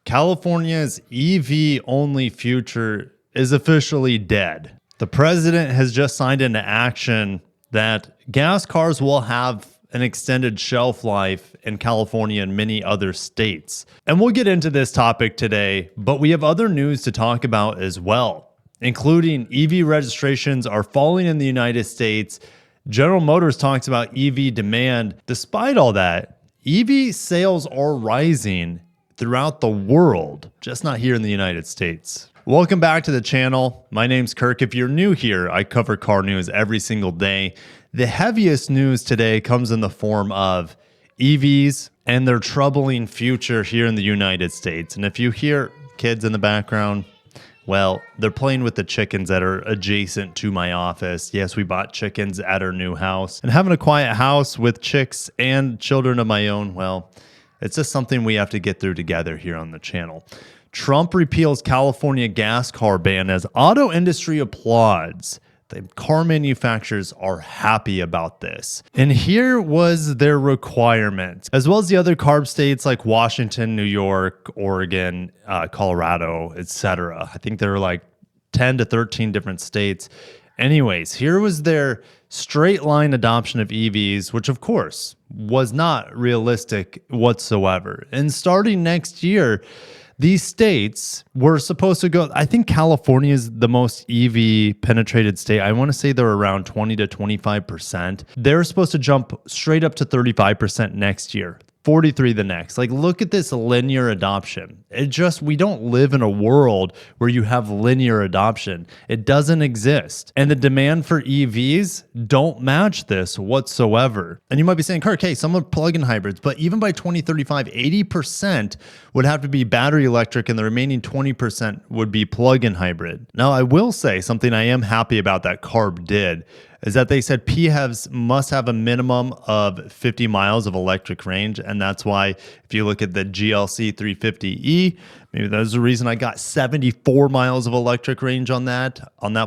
California's EV-only future is officially dead. The president has just signed into action that gas cars will have an extended shelf life in California and many other states. And we'll get into this topic today, but we have other news to talk about as well, including EV registrations are falling in the United States. General Motors talks about EV demand. Despite all that, EV sales are rising throughout the world, just not here in the United States. Welcome back to the channel. My name's Kirk. If you're new here, I cover car news every single day. The heaviest news today comes in the form of EVs and their troubling future here in the United States. And if you hear kids in the background, well, they're playing with the chickens that are adjacent to my office. Yes, we bought chickens at our new house. And having a quiet house with chicks and children of my own, well, it's just something we have to get through together here on the channel. Trump repeals California gas car ban as auto industry applauds. The car manufacturers are happy about this. And here was their requirement, as well as the other CARB states like Washington, New York, Oregon, Colorado, etc. I think there were like 10 to 13 different states. Anyways, here was their straight line adoption of EVs, which of course was not realistic whatsoever. And starting next year, these states were supposed to go, I think California is the most EV penetrated state. I want to say they're around 20 to 25%. They're supposed to jump straight up to 35% next year. 43 the next. Like, look at this linear adoption. We don't live in a world where you have linear adoption. It doesn't exist. And the demand for EVs don't match this whatsoever. And you might be saying, Kirk, hey, some are plug-in hybrids, but even by 2035, 80% would have to be battery electric and the remaining 20% would be plug-in hybrid. Now, I will say something I am happy about that CARB did is that they said PHEVs must have a minimum of 50 miles of electric range. And that's why if you look at the GLC 350E, maybe that's the reason I got 74 miles of electric range on that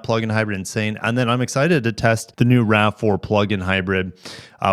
plug-in hybrid. Insane. And then I'm excited to test the new RAV4 plug-in hybrid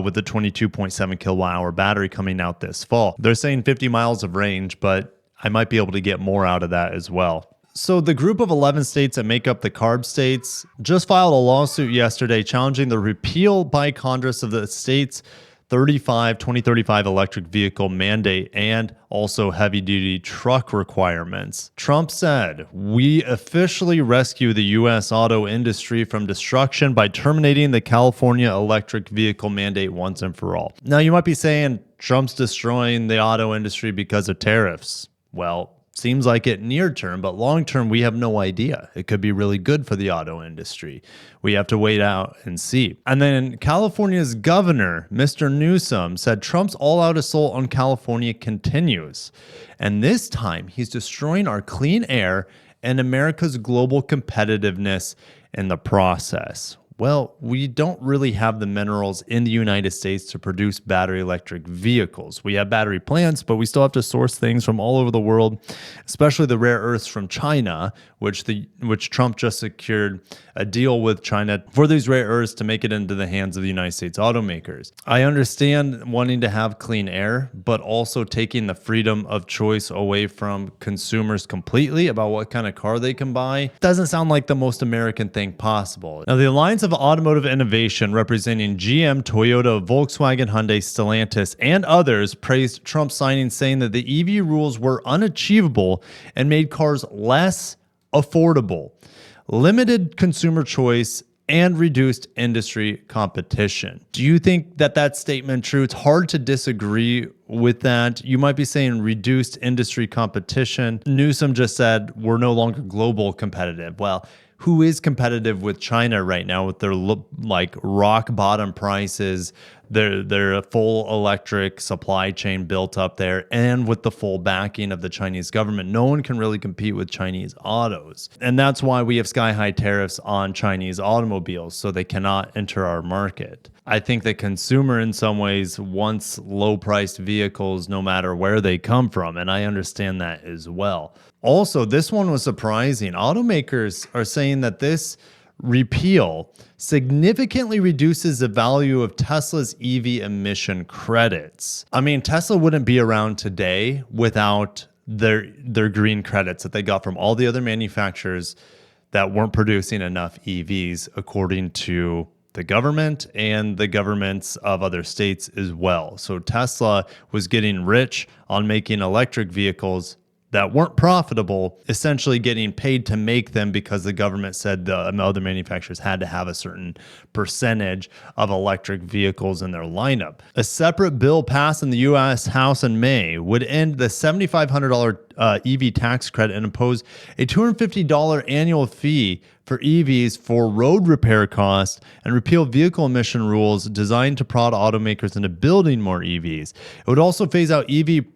with the 22.7 kilowatt hour battery coming out this fall. They're saying 50 miles of range, but I might be able to get more out of that as well. So the group of 11 states that make up the CARB states just filed a lawsuit yesterday challenging the repeal by Congress of the state's 2035 electric vehicle mandate and also heavy-duty truck requirements. Trump said, "We officially rescue the U.S. auto industry from destruction by terminating the California electric vehicle mandate once and for all." Now, you might be saying Trump's destroying the auto industry because of tariffs. Well, seems like it near term, but long term, we have no idea. It could be really good for the auto industry. We have to wait out and see. And then California's governor, Mr. Newsom, said Trump's all-out assault on California continues. And this time, he's destroying our clean air and America's global competitiveness in the process. Well, we don't really have the minerals in the United States to produce battery electric vehicles. We have battery plants, but we still have to source things from all over the world, especially the rare earths from China, which Trump just secured a deal with China for these rare earths to make it into the hands of the United States automakers. I understand wanting to have clean air, but also taking the freedom of choice away from consumers completely about what kind of car they can buy doesn't sound like the most American thing possible. Now, the Alliance of Automotive Innovation, representing GM, Toyota, Volkswagen, Hyundai, Stellantis, and others, praised Trump's signing, saying that the EV rules were unachievable and made cars less affordable, limited consumer choice, and reduced industry competition. Do you think that that statement true? It's hard to disagree with that. You might be saying reduced industry competition. Newsom just said we're no longer global competitive. Well, who is competitive with China right now with their like rock bottom prices, their full electric supply chain built up there, and with the full backing of the Chinese government? No one can really compete with Chinese autos. And that's why we have sky-high tariffs on Chinese automobiles, so they cannot enter our market. I think the consumer in some ways wants low-priced vehicles no matter where they come from, and I understand that as well. Also, this one was surprising. Automakers are saying that this repeal significantly reduces the value of Tesla's EV emission credits. I mean, Tesla wouldn't be around today without their green credits that they got from all the other manufacturers that weren't producing enough EVs, according to the government and the governments of other states as well. So Tesla was getting rich on making electric vehicles that weren't profitable, essentially getting paid to make them because the government said the other manufacturers had to have a certain percentage of electric vehicles in their lineup. A separate bill passed in the U.S. House in May would end the $7,500 EV tax credit and impose a $250 annual fee for EVs for road repair costs and repeal vehicle emission rules designed to prod automakers into building more EVs. It would also phase out EV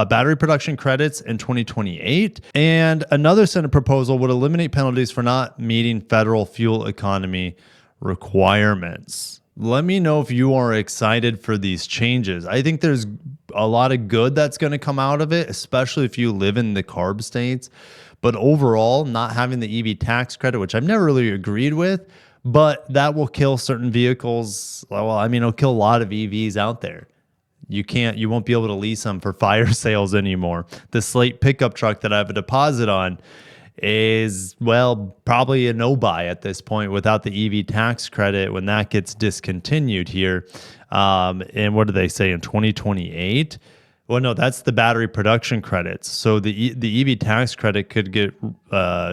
battery production credits in 2028. And another Senate proposal would eliminate penalties for not meeting federal fuel economy requirements. Let me know if you are excited for these changes. I think there's a lot of good that's going to come out of it, especially if you live in the CARB states. But overall, not having the EV tax credit, which I've never really agreed with, but that will kill certain vehicles. Well, I mean, it'll kill a lot of EVs out there. You won't be able to lease them for fire sales anymore. The Slate pickup truck that I have a deposit on is, well, probably a no-buy at this point without the EV tax credit when that gets discontinued here. And what do they say in 2028? Well, no, that's the battery production credits. So the EV tax credit could get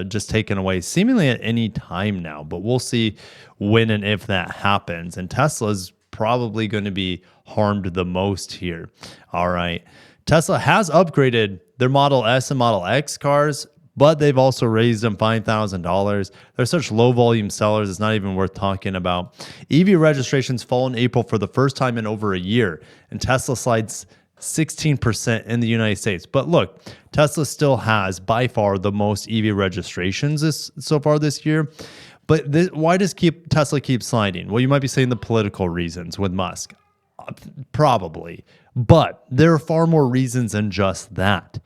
just taken away seemingly at any time now, but we'll see when and if that happens. And Tesla's probably going to be harmed the most here. All right. Tesla has upgraded their Model S and Model X cars, but they've also raised them $5,000. They're such low volume sellers, it's not even worth talking about. EV registrations fall in April for the first time in over a year, and Tesla slides 16% in the United States. But look, Tesla still has by far the most EV registrations so far this year. But why does Tesla keep sliding? Well, you might be saying the political reasons with Musk. Probably. But there are far more reasons than just that.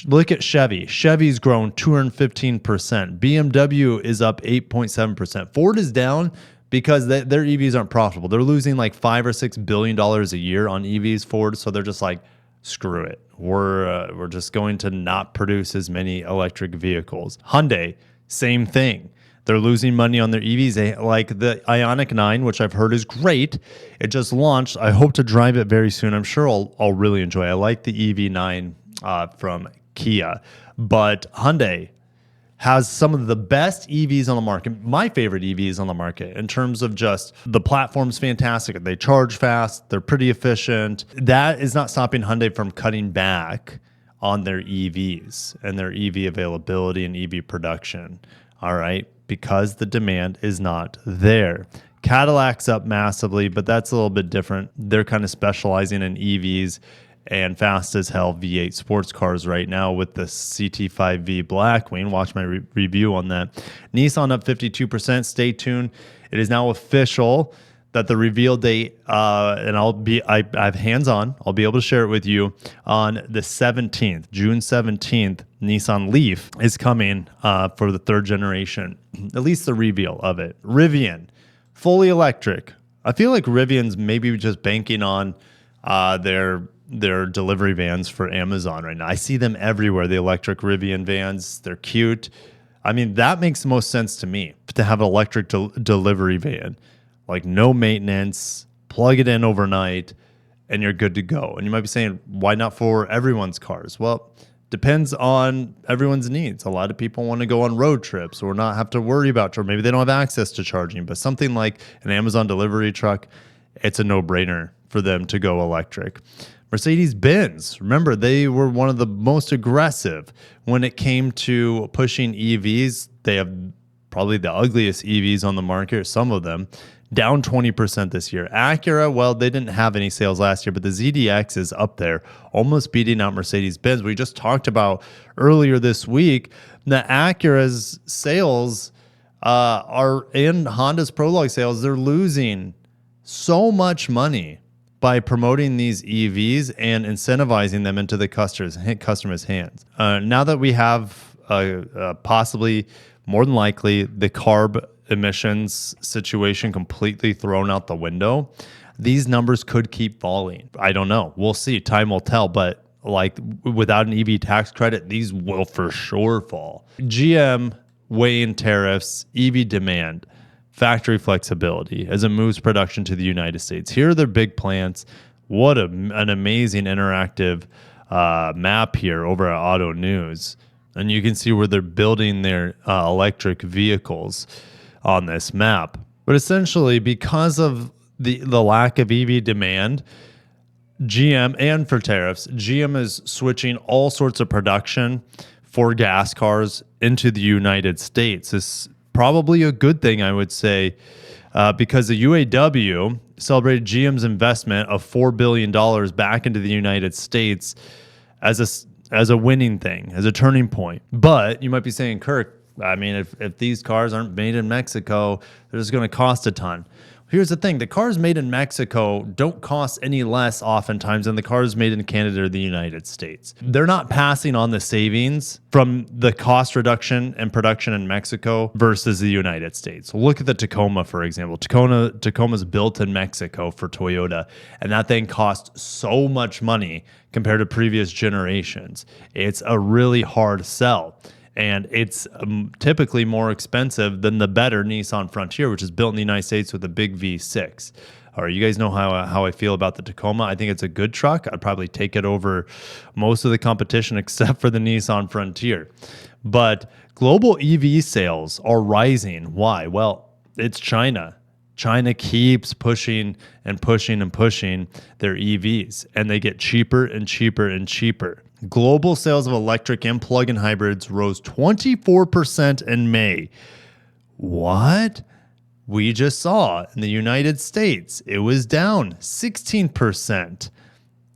Look at Chevy. Chevy's grown 215%. BMW is up 8.7%. Ford is down because their EVs aren't profitable. They're losing like $5 or $6 billion a year on EVs, Ford. So they're just like, screw it. We're just going to not produce as many electric vehicles. Hyundai, same thing. They're losing money on their EVs, like the Ioniq 9, which I've heard is great. It just launched. I hope to drive it very soon. I'm sure I'll really enjoy it. I like the EV9 from Kia. But Hyundai has some of the best EVs on the market, my favorite EVs on the market, in terms of just the platform's fantastic. They charge fast. They're pretty efficient. That is not stopping Hyundai from cutting back on their EVs and their EV availability and EV production. All right, because the demand is not there. Cadillac's up massively, but that's a little bit different. They're kind of specializing in EVs and fast as hell V8 sports cars right now with the CT5V Blackwing. Watch my review on that. Nissan up 52%. Stay tuned. It is now official that the reveal date, and I have hands-on. I'll be able to share it with you on the 17th, June 17th. Nissan Leaf is coming for the third generation, at least the reveal of it. Rivian, fully electric. I feel like Rivian's maybe just banking on their delivery vans for Amazon right now. I see them everywhere, the electric Rivian vans. They're cute. I mean, that makes the most sense to me, to have an electric delivery van. Like no maintenance, plug it in overnight, and you're good to go. And you might be saying, why not for everyone's cars? Well, depends on everyone's needs. A lot of people want to go on road trips or not have to worry about, or maybe they don't have access to charging. But something like an Amazon delivery truck, it's a no-brainer for them to go electric. Mercedes-Benz, remember, they were one of the most aggressive when it came to pushing EVs. They have probably the ugliest EVs on the market, some of them, down 20% this year. Acura, well, they didn't have any sales last year, but the ZDX is up there, almost beating out Mercedes-Benz. We just talked about earlier this week that Acura's sales are in Honda's Prologue sales. They're losing so much money by promoting these EVs and incentivizing them into the customer's hands. Now that we have possibly, more than likely, the CARB emissions situation completely thrown out the window, these numbers could keep falling. I don't know. We'll see. Time will tell. But like without an EV tax credit, these will for sure fall. GM weighing tariffs, EV demand, factory flexibility as it moves production to the United States. Here are their big plants. What an amazing interactive map here over at Auto News. And you can see where they're building their electric vehicles on this map. But essentially, because of the lack of EV demand, GM, and for tariffs, GM is switching all sorts of production for gas cars into the United States. This is probably a good thing, I would say, because the UAW celebrated GM's investment of $4 billion back into the United States as a winning thing, as a turning point. But you might be saying, Kirk, I mean, if these cars aren't made in Mexico, they're just going to cost a ton. Here's the thing. The cars made in Mexico don't cost any less oftentimes than the cars made in Canada or the United States. They're not passing on the savings from the cost reduction and production in Mexico versus the United States. Look at the Tacoma, for example. Tacoma's built in Mexico for Toyota, and that thing costs so much money compared to previous generations. It's a really hard sell. And it's typically more expensive than the better Nissan Frontier, which is built in the United States with a big V6. All right, you guys know how I feel about the Tacoma. I think it's a good truck. I'd probably take it over most of the competition except for the Nissan Frontier. But global EV sales are rising. Why? Well, it's China. China keeps pushing and pushing and pushing their EVs, and they get cheaper and cheaper and cheaper. Global sales of electric and plug-in hybrids rose 24% in May. What? We just saw in the United States, it was down 16%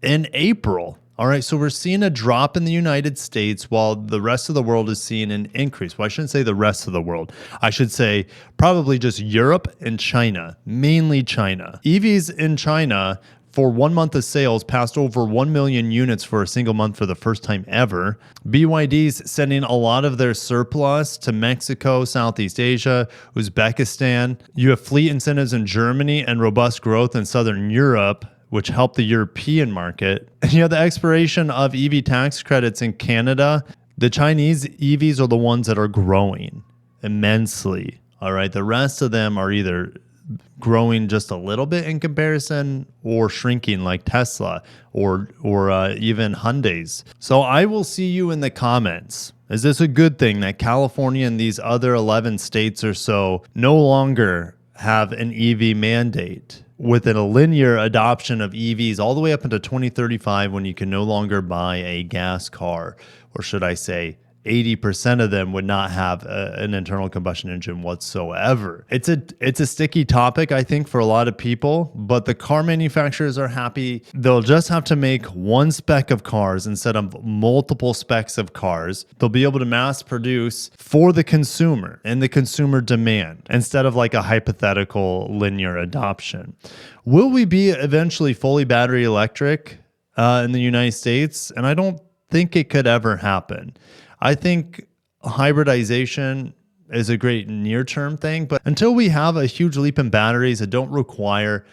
in April. All right, so we're seeing a drop in the United States while the rest of the world is seeing an increase. Well, I shouldn't say the rest of the world. I should say probably just Europe and China, mainly China. EVs in China for 1 month of sales passed over 1 million units for a single month for the first time ever. BYD's sending a lot of their surplus to Mexico, Southeast Asia, Uzbekistan. You have fleet incentives in Germany and robust growth in Southern Europe, which helped the European market. And you have the expiration of EV tax credits in Canada. The Chinese EVs are the ones that are growing immensely. All right, the rest of them are either growing just a little bit in comparison or shrinking like Tesla or even Hyundai's. So I will see you in the comments. Is this a good thing that California and these other 11 states or so no longer have an EV mandate with a linear adoption of EVs all the way up into 2035 when you can no longer buy a gas car, or should I say 80% of them would not have an internal combustion engine whatsoever. It's a sticky topic, I think, for a lot of people, but the car manufacturers are happy. They'll just have to make one spec of cars instead of multiple specs of cars. They'll be able to mass produce for the consumer and the consumer demand instead of like a hypothetical linear adoption. Will we be eventually fully battery electric in the United States? And I don't think it could ever happen. I think hybridization is a great near-term thing, but until we have a huge leap in batteries that don't require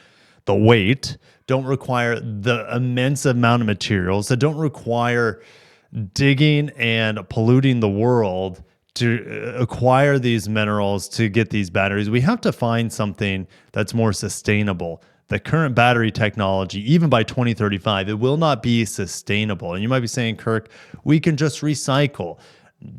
the weight, don't require the immense amount of materials, that don't require digging and polluting the world to acquire these minerals to get these batteries, we have to find something that's more sustainable. The current battery technology, even by 2035, it will not be sustainable. And you might be saying, Kirk, we can just recycle.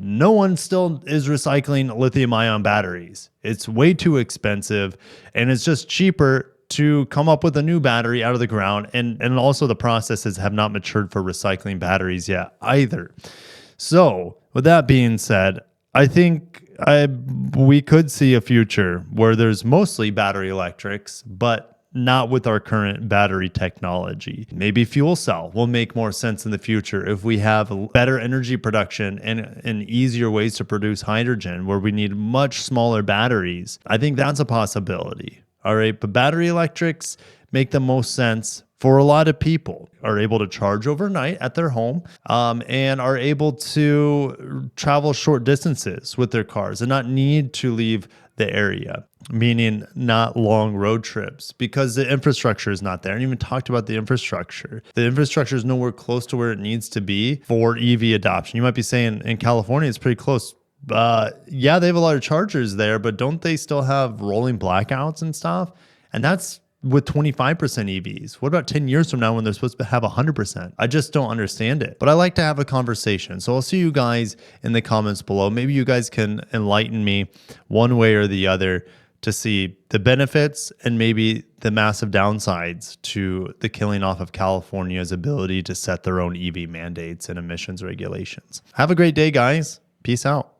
No one still is recycling lithium-ion batteries. It's way too expensive, and it's just cheaper to come up with a new battery out of the ground. And also the processes have not matured for recycling batteries yet either. So with that being said, I think we could see a future where there's mostly battery electrics, but not with our current battery technology. Maybe fuel cell will make more sense in the future if we have better energy production and easier ways to produce hydrogen where we need much smaller batteries. I think that's a possibility. All right, but battery electrics make the most sense for a lot of people are able to charge overnight at their home and are able to travel short distances with their cars and not need to leave the area, meaning not long road trips because the infrastructure is not there. And even talked about the infrastructure. The infrastructure is nowhere close to where it needs to be for EV adoption. You might be saying in California, it's pretty close. Yeah, they have a lot of chargers there, but don't they still have rolling blackouts and stuff? And that's with 25% EVs. What about 10 years from now when they're supposed to have 100%? I just don't understand it. But I like to have a conversation. So I'll see you guys in the comments below. Maybe you guys can enlighten me one way or the other to see the benefits and maybe the massive downsides to the killing off of California's ability to set their own EV mandates and emissions regulations. Have a great day, guys. Peace out.